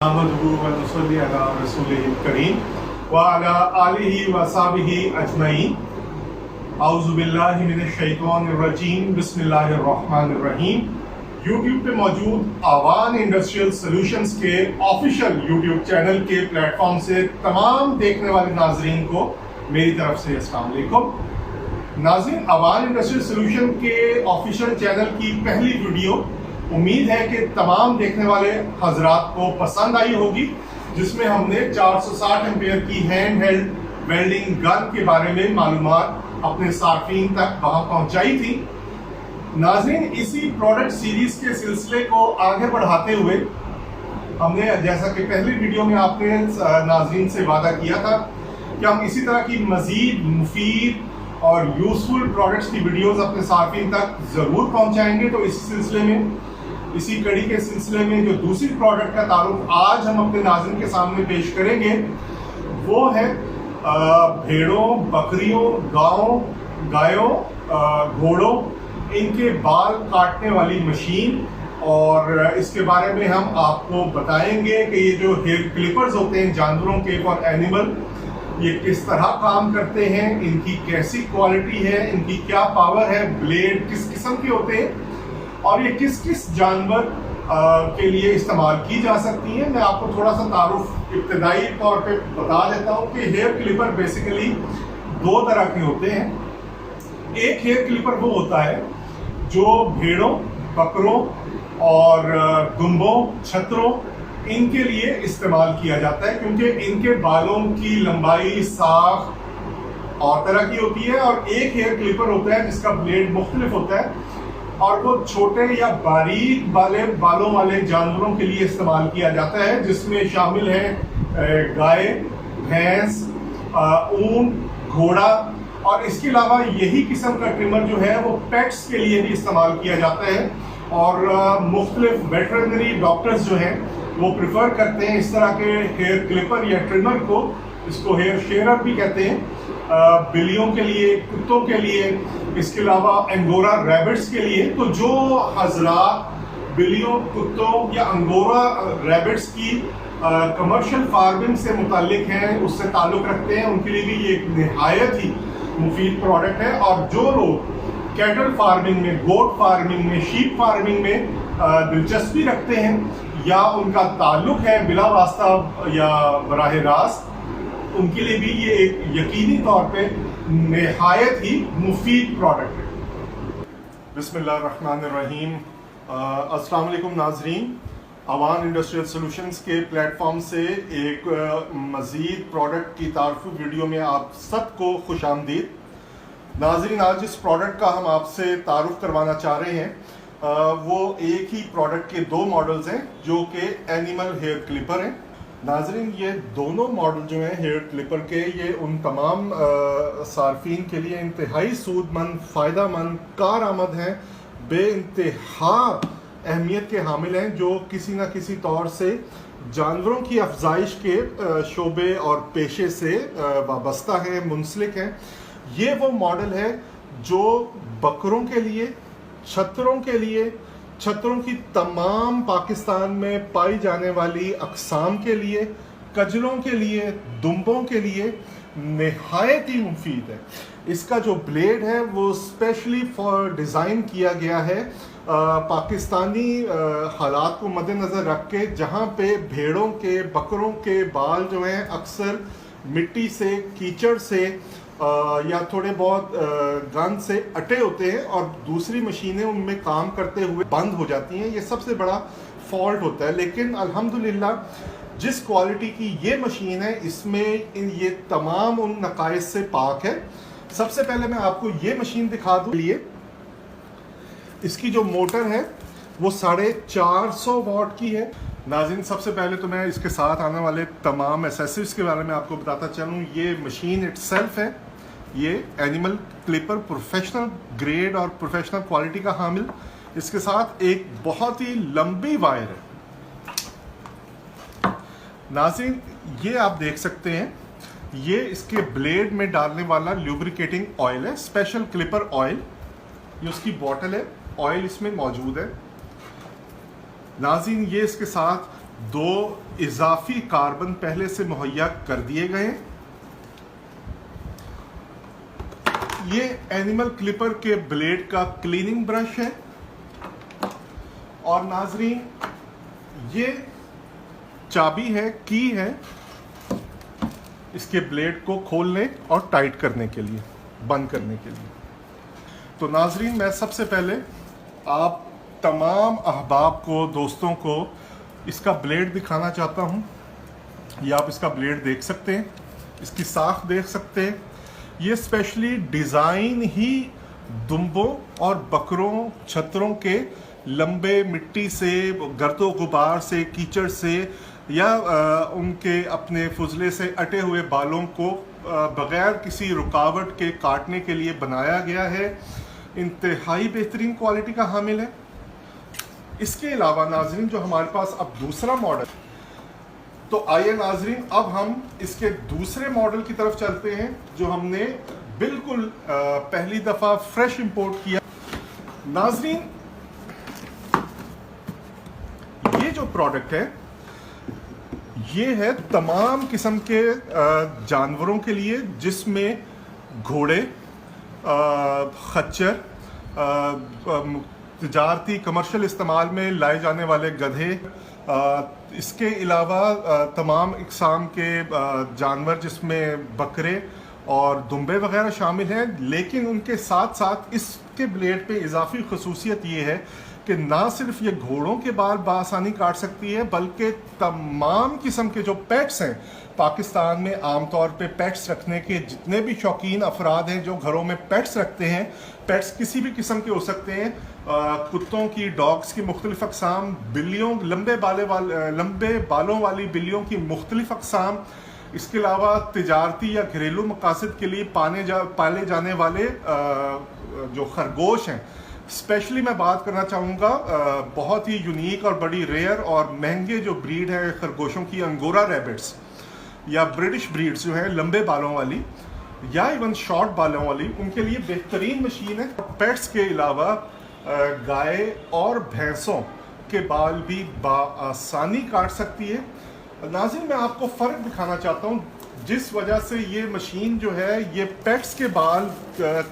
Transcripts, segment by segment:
बिस्मिल्लाहिर्रहमानिर्रहीम। यूट्यूब पे मौजूद आवान इंडस्ट्रियल सॉल्यूशंस के ऑफिशियल यूट्यूब चैनल के प्लेटफॉर्म से तमाम देखने वाले नाजरीन को मेरी तरफ से अस्सलाम वालेकुम। नाज़रीन, आवान इंडस्ट्रियल सॉल्यूशन के ऑफिशियल चैनल की पहली वीडियो उम्मीद है कि तमाम देखने वाले हजरात को पसंद आई होगी, जिसमें हमने 460 एम्पेयर की हैंड हेल्ड वेल्डिंग गन के बारे में मालूमात अपने सार्फिन तक वहां पहुंचाई थी। नाज़रीन, इसी प्रोडक्ट सीरीज के सिलसिले को आगे बढ़ाते हुए हमने, जैसा कि पहली वीडियो में आपने नाज़रीन से वादा किया था कि हम इसी तरह की मज़ीद मुफीद और यूजफुल प्रोडक्ट्स की वीडियोस अपने सार्फिन तक ज़रूर पहुंचाएंगे। तो इसी सिलसिले में, इसी कड़ी के सिलसिले में जो दूसरी प्रोडक्ट का तारुफ आज हम अपने नाज़रीन के सामने पेश करेंगे वो है भेड़ों, बकरियों, गायों, घोड़ों, इनके बाल काटने वाली मशीन। और इसके बारे में हम आपको बताएंगे कि ये जो हेयर क्लिपर्स होते हैं जानवरों के फॉर एनिमल, ये किस तरह काम करते हैं, इनकी कैसी क्वालिटी है, इनकी क्या पावर है, ब्लेड किस किस्म के होते हैं और ये किस किस जानवर के लिए इस्तेमाल की जा सकती हैं। मैं आपको थोड़ा सा तारुफ इब्तदाई तौर पे बता देता हूँ कि हेयर क्लिपर बेसिकली दो तरह के होते हैं। एक हेयर क्लिपर वो होता है जो भेड़ों, बकरों और दुम्बों, छतरों, इनके लिए इस्तेमाल किया जाता है, क्योंकि इनके बालों की लंबाई, साख और तरह की होती है। और एक हेयर क्लिपर होता है जिसका ब्लेड मुख्तलिफ होता है और वो छोटे या बारीक बालों वाले जानवरों के लिए इस्तेमाल किया जाता है, जिसमें शामिल है गाय, भैंस, ऊंट, घोड़ा। और इसके अलावा यही किस्म का ट्रिमर जो है वो पेट्स के लिए भी इस्तेमाल किया जाता है। और मुख्तलिफ वेटरनरी डॉक्टर्स जो हैं वो प्रिफर करते हैं इस तरह के हेयर क्लिपर या ट्रिमर को। इसको हेयर शेयर भी कहते हैं, बिल्लियों के लिए, कुत्तों के लिए, इसके अलावा अंगोरा रैबिट्स के लिए। तो जो हजरात बिल्लियों, कुत्तों या अंगोरा रैबिट्स की कमर्शियल फार्मिंग से मुताल्लिक हैं, उससे ताल्लुक़ रखते हैं, उनके लिए भी ये एक निहायत ही मुफीद प्रोडक्ट है। और जो लोग कैटल फार्मिंग में, गोट फार्मिंग में, शीप फार्मिंग में दिलचस्पी रखते हैं या उनका ताल्लुक़ है बिला वास्ता या बराह रास्त, उनके लिए भी ये एक यकीनी तौर पे निहायत ही मुफीद प्रोडक्ट है। बिस्मिल्लाहिर्रहमानिर्रहीम। अस्सलाम वालेकुम नाज़रीन, आवान इंडस्ट्रियल सॉल्यूशंस के प्लेटफॉर्म से एक मज़ीद प्रोडक्ट की तारफ़ वीडियो में आप सबको खुश आमदीद। नाज़रीन, आज इस प्रोडक्ट का हम आपसे तारुफ करवाना चाह रहे हैं, वो एक ही प्रोडक्ट के दो मॉडल्स हैं जो कि एनिमल हेयर क्लिपर हैं। नाज़रीन, ये दोनों मॉडल जो हैं हेयर क्लिपर के, ये उन तमाम सार्फिन के लिए इंतहाई सूदमंद, फ़ायदामंद, कारआमद हैं, बेइंतहा अहमियत के हामिल हैं, जो किसी न किसी तौर से जानवरों की अफजाइश के शोबे और पेशे से वाबस्ता हैं, मुंसलिक हैं। ये वो मॉडल है जो बकरों के लिए, छतरों के लिए, छतरों की तमाम पाकिस्तान में पाई जाने वाली अक़साम के लिए, कजलों के लिए, दुम्बों के लिए निहायत ही मुफीद है। इसका जो ब्लेड है वो स्पेशली फॉर डिज़ाइन किया गया है पाकिस्तानी हालात को मद्देनज़र रख के, जहाँ पे भेड़ों के, बकरों के बाल जो हैं अक्सर मिट्टी से, कीचड़ से या थोड़े बहुत गंद से अटे होते हैं और दूसरी मशीनें उनमें काम करते हुए बंद हो जाती हैं। ये सबसे बड़ा फॉल्ट होता है। लेकिन अल्हम्दुलिल्लाह जिस क्वालिटी की ये मशीन है, इसमें ये तमाम उन नकाइस से पाक है। सबसे पहले मैं आपको ये मशीन दिखा दूँ। लिए इसकी जो मोटर है वो 450 वाट की है। नाज़रीन, सबसे पहले तो मैं इसके साथ आने वाले तमाम एसेसरीज के बारे में आपको बताता चलूँ। ये मशीन इटसेल्फ है, ये एनिमल क्लिपर प्रोफेशनल ग्रेड और प्रोफेशनल क्वालिटी का हामिल। इसके साथ एक बहुत ही लंबी वायर है। नाज़रीन, ये आप देख सकते हैं, ये इसके ब्लेड में डालने वाला ल्यूब्रिकेटिंग ऑयल है, स्पेशल क्लिपर ऑयल। ये उसकी बॉटल है, ऑयल इसमें मौजूद है। नाज़रीन, ये इसके साथ दो इजाफी कार्बन पहले से मुहैया कर दिए गए हैं। ये एनिमल क्लिपर के ब्लेड का क्लीनिंग ब्रश है। और नाजरीन, ये चाबी है, की है इसके ब्लेड को खोलने और टाइट करने के लिए, बंद करने के लिए। तो नाजरीन, मैं सबसे पहले आप तमाम अहबाब को, दोस्तों को इसका ब्लेड दिखाना चाहता हूँ। ये आप इसका ब्लेड देख सकते हैं, इसकी साख देख सकते हैं। ये स्पेशली डिज़ाइन ही दुम्बों और बकरों, छतरों के लंबे मिट्टी से, गर्दो गुबार से, कीचड़ से या उनके अपने फुजले से अटे हुए बालों को बग़ैर किसी रुकावट के काटने के लिए बनाया गया है। इंतहाई बेहतरीन क्वालिटी का हामिल है। इसके अलावा नाजरीन, जो हमारे पास अब दूसरा मॉडल, तो आइए नाजरीन अब हम इसके दूसरे मॉडल की तरफ चलते हैं, जो हमने बिल्कुल पहली दफ़ा फ्रेश इंपोर्ट किया। नाजरीन, ये जो प्रोडक्ट है ये है तमाम किस्म के जानवरों के लिए, जिसमें घोड़े, खच्चर, तिजारती कमर्शियल इस्तेमाल में लाए जाने वाले गधे, इसके अलावा तमाम इकसाम के जानवर जिसमें बकरे और दुम्बे वगैरह शामिल हैं। लेकिन उनके साथ साथ इसके ब्लेड पे इजाफी खसूसियत ये है कि ना सिर्फ ये घोड़ों के बाल बआसानी काट सकती है, बल्कि तमाम किस्म के जो पेट्स हैं, पाकिस्तान में आमतौर पे पेट्स रखने के जितने भी शौकीन अफराद हैं जो घरों में पेट्स रखते हैं, पेट्स किसी भी किस्म के हो सकते हैं, कुत्तों की, डॉग्स की मुख्तलिफ अक़साम, बिल्लियों, लंबे बालों वाली बिल्लियों की मुख्तलिफ अक़साम, इसके अलावा तिजारती या घरेलू मकासद के लिए पाले जाने वाले जो खरगोश हैं। स्पेशली मैं बात करना चाहूँगा बहुत ही यूनिक और बड़ी रेयर और महंगे जो ब्रीड है खरगोशों की, अंगोरा रैबिट्स या ब्रिटिश ब्रीड्स जो है लंबे बालों वाली या इवन शॉर्ट बालों वाली, उनके लिए बेहतरीन मशीन है। पेट्स के अलावा गाय और भैंसों के बाल भी बआसानी काट सकती है। नाज़रीन, मैं आपको फ़र्क दिखाना चाहता हूँ, जिस वजह से ये मशीन जो है ये पेट्स के बाल,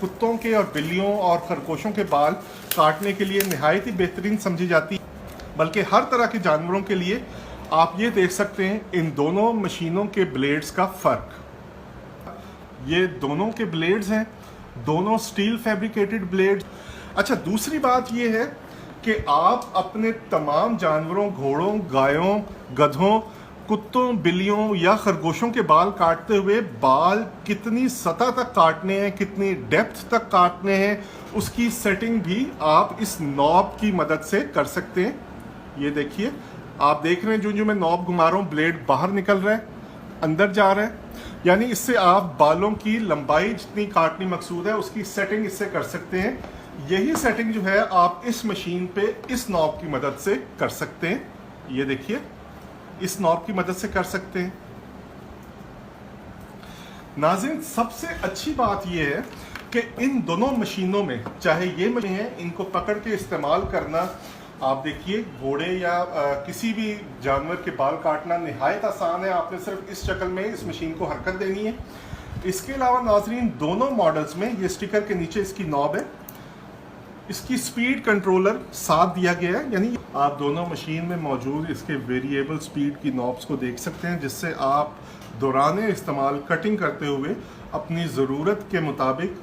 कुत्तों के और बिल्लियों और खरगोशों के बाल काटने के लिए नहायत ही बेहतरीन समझी जाती है। बल्कि हर तरह के जानवरों के लिए आप ये देख सकते हैं इन दोनों मशीनों के ब्लेड्स का फ़र्क। ये दोनों के ब्लेड्स हैं, दोनों स्टील फैब्रिकेटेड ब्लेड्स। अच्छा, दूसरी बात ये है कि आप अपने तमाम जानवरों, घोड़ों, गायों, गधों, कुत्तों, बिल्लियों या खरगोशों के बाल काटते हुए बाल कितनी सतह तक काटने हैं, कितनी डेप्थ तक काटने हैं, उसकी सेटिंग भी आप इस नॉब की मदद से कर सकते हैं। ये देखिए, आप देख रहे हैं जो मैं नॉब घुमा रहा हूँ, ब्लेड बाहर निकल रहा है, अंदर जा रहा है। यानी इससे आप बालों की लंबाई जितनी काटनी मकसूद है उसकी सेटिंग इससे कर सकते हैं। यही सेटिंग जो है आप इस मशीन पे इस नॉब की मदद से कर सकते हैं। ये देखिए, इस नॉब की मदद से कर सकते हैं। नाज़रीन, सबसे अच्छी बात यह है कि इन दोनों मशीनों में, चाहे ये मशीन है, इनको पकड़ के इस्तेमाल करना, आप देखिए घोड़े या किसी भी जानवर के बाल काटना निहायत आसान है। आपने सिर्फ इस शक्ल में इस मशीन को हरकत देनी है। इसके अलावा नाज़रीन, दोनों मॉडल्स में ये स्टिकर के नीचे इसकी नॉब है, इसकी स्पीड कंट्रोलर साथ दिया गया है। यानी आप दोनों मशीन में मौजूद इसके वेरिएबल स्पीड की नॉब्स को देख सकते हैं, जिससे आप दौरान इस्तेमाल कटिंग करते हुए अपनी ज़रूरत के मुताबिक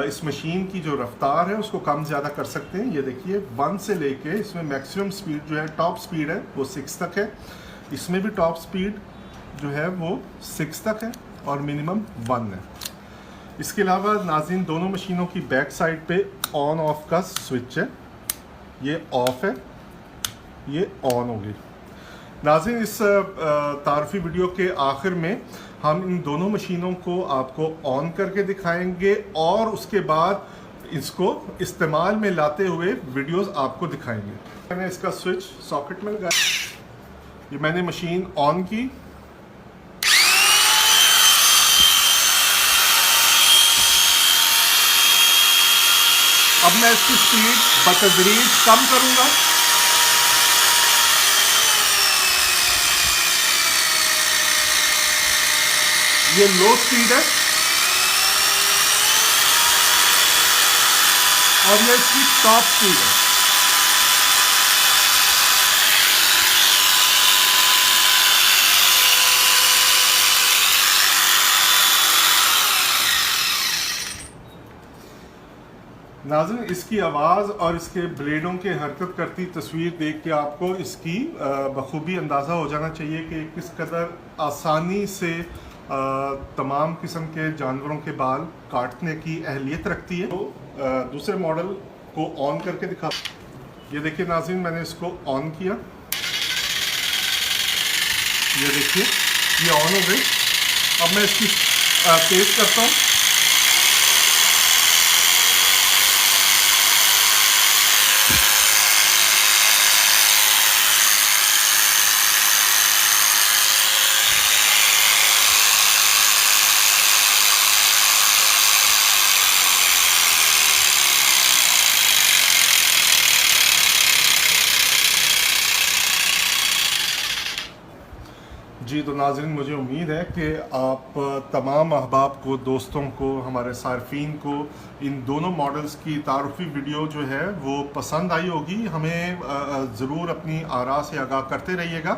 इस मशीन की जो रफ्तार है उसको कम ज़्यादा कर सकते हैं। ये देखिए, 1 से लेके इसमें मैक्सिमम स्पीड जो है, टॉप स्पीड है वो 6 तक है। इसमें भी टॉप स्पीड जो है वो 6 तक है और मिनिमम 1 है। इसके अलावा नाज़रीन, दोनों मशीनों की बैक साइड पे ऑन ऑफ का स्विच है। ये ऑफ है, ये ऑन होगी। नाज़रीन, इस तारफ़ी वीडियो के आखिर में हम इन दोनों मशीनों को आपको ऑन करके दिखाएंगे और उसके बाद इसको इस्तेमाल में लाते हुए वीडियोस आपको दिखाएंगे। मैंने इसका स्विच सॉकेट में लगाया, ये मैंने मशीन ऑन की। अब मैं इसकी स्पीड बतदरीज कम करूंगा। ये लो स्पीड है और ये इसकी टॉप स्पीड है। नाज़रीन, इसकी आवाज़ और इसके ब्लेडों के हरकत करती तस्वीर देख के आपको इसकी बखूबी अंदाज़ा हो जाना चाहिए कि किस कदर आसानी से तमाम किस्म के जानवरों के बाल काटने की अहलियत रखती है। तो दूसरे मॉडल को ऑन करके दिखा। ये देखिए नाज़रीन, मैंने इसको ऑन किया, ये देखिए ये ऑन हो गई। अब मैं इसकी तेज़ करता हूँ। जी तो नाज़रीन, मुझे उम्मीद है कि आप तमाम अहबाब को, दोस्तों को, हमारे सार्फिन को इन दोनों मॉडल्स की तारुफ़ी वीडियो जो है वो पसंद आई होगी। हमें ज़रूर अपनी आरा से आगाह करते रहिएगा।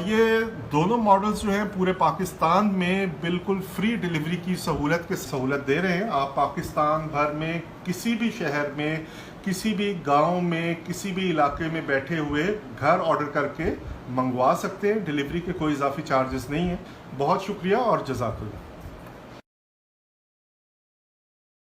ये दोनों मॉडल्स जो हैं पूरे पाकिस्तान में बिल्कुल फ्री डिलीवरी की सहूलत दे रहे हैं। आप पाकिस्तान भर में किसी भी शहर में, किसी भी गांव में, किसी भी इलाके में बैठे हुए घर ऑर्डर करके मंगवा सकते हैं। डिलीवरी के कोई इजाफी चार्जेस नहीं है। बहुत शुक्रिया और जज़ाकल्लाह।